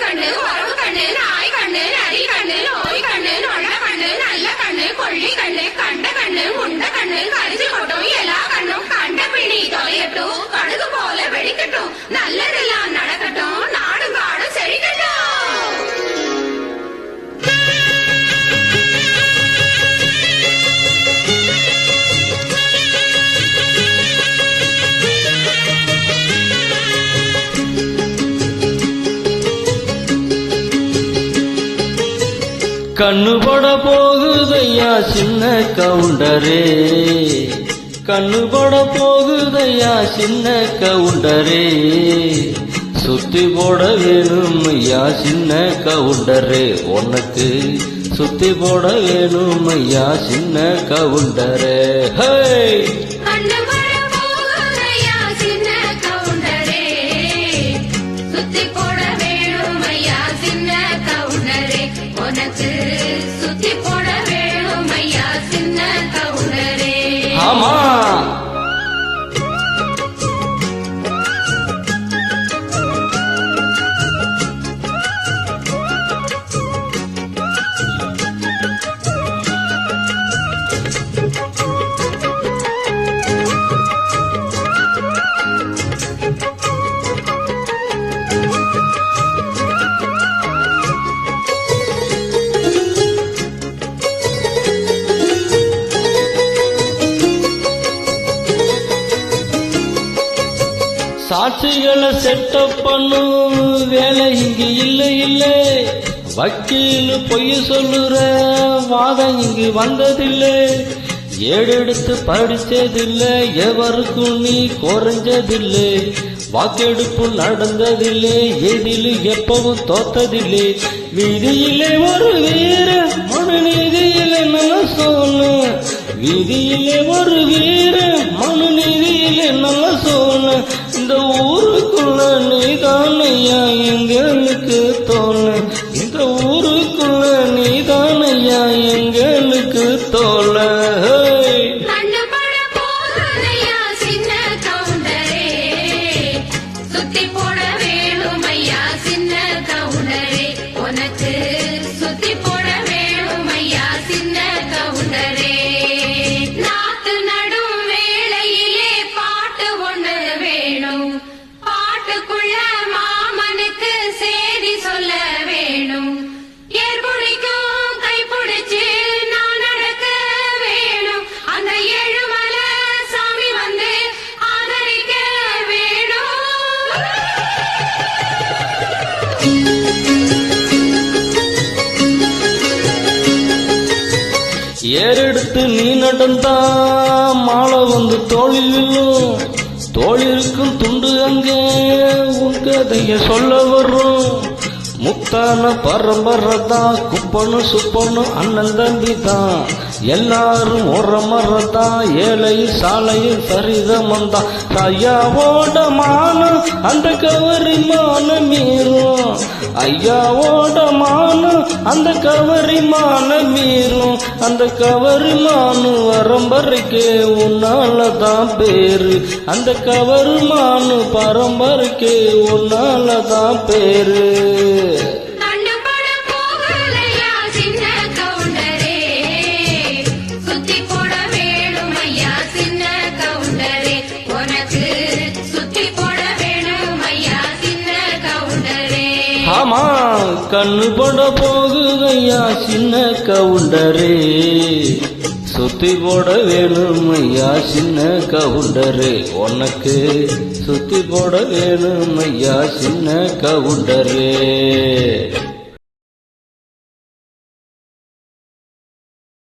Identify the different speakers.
Speaker 1: கண்ணு வரவு கண்ணு நாய் கண்ணு நரி கண்ணு நோய் கண்ணு நொல்ல கண்ணு நல்ல கண்ணு கொள்ளி கண்ணு கண்ட கண்ணு உண்ட கண்ணு கரிசி கொட்டும் எல்லா கண்ணும் கண்ட பிணி தொலையட்டும் கடுகு போல வெடிக்கட்டும் நல்லதெல்லாம் நடக்கட்டும் நாடும் காடும் செழிக்கட்டும்.
Speaker 2: கண்ணுபட போகுதையா சின்ன கவுண்டரே, கண்ணுபட போகுதையா சின்ன கவுண்டரே, சுத்தி போட வேணும் ஐயா சின்ன கவுண்டரே, உனக்கு சுத்தி போட வேணும் ஐயா சின்ன கவுண்டரே. ஹே
Speaker 1: சுத்தி போட வேணும் ஐயா சின்ன கவுண்டரே.
Speaker 2: ஆமா சாட்சிகளை செட்டப் பண்ணும் வேலை இங்கு இல்லை இல்லை, வக்கீல் பொய் சொல்லுற வாதம் இங்கு வந்ததில்லை, ஏடெடுத்து படிச்சதில்லை எவருக்கும் நீ குறைஞ்சதில்லை, வாக்கெடுப்பு நடந்ததில்லை எதில் எப்பவும் தோத்ததில்லை, வீதியிலே ஒரு வீர மனு நீதியிலே நல்ல சொன்ன, வீதியிலே ஒரு வீர மனு நீதியிலே நல்ல சொன்ன, இந்த ஊருக்குள்ள நீதானையா எங்களுக்கு தோண, இந்த ஊருக்குள்ள நீதானையா எங்களுக்கு தோழ.
Speaker 1: சுத்தி போட வேணும் ஐயா சின்ன கவுண்டரே, உனக்கு சுத்தி போட வேணும் ஐயா சின்ன கவுண்டரே. நாத்து நடும் வேளையிலே பாட்டு ஒண்ணு வேணும், பாட்டுக்குள்ள மாமனுக்கு சேதி சொல்ல வேணும், ஏற்புடிக்கும் கைப்பிடிச்சு நான் நடக்க வேணும், அந்த ஏழுமலை சாமி வந்து ஆதரிக்க வேணும்.
Speaker 2: ஏறெடுத்து நீ நடந்தா மாலை வந்து தோளில் விழும், தோளிருக்கும் துண்டு அங்கே உன் கதைய சொல்ல வரும், முத்தான பரம்பரதான் குப்பனு சுப்பனு அண்ணன் தம்பி தான், எல்லாரும் ஒரு மரதான் ஏழை சாலையில் சரிதமந்தான், ஐயாவோட மானம் அந்த கவரி மான மீறும், ஐயாவோட மானம் அந்த கவரி மான மீறும், அந்த கவரி மானு பரம்பரைக்கு உன்னாலதான் பேரு, அந்த கவரி மானு பரம்பரைக்கு உன்னாலதான் பேரு.
Speaker 1: சுத்தி போட வேணும் ஐயா சின்ன கவுண்டரே, உனக்கு சுத்தி போட வேணும் ஐயா சின்ன கவுண்டரே.
Speaker 2: ஆமா கண்ணு பட போகுதையா சின்ன கவுண்டரே, சுத்தி போட வேணும் ஐயா சின்ன கவுண்டரே, உனக்கு சுத்தி போட வேணும் ஐயா சின்ன கவுண்டரே.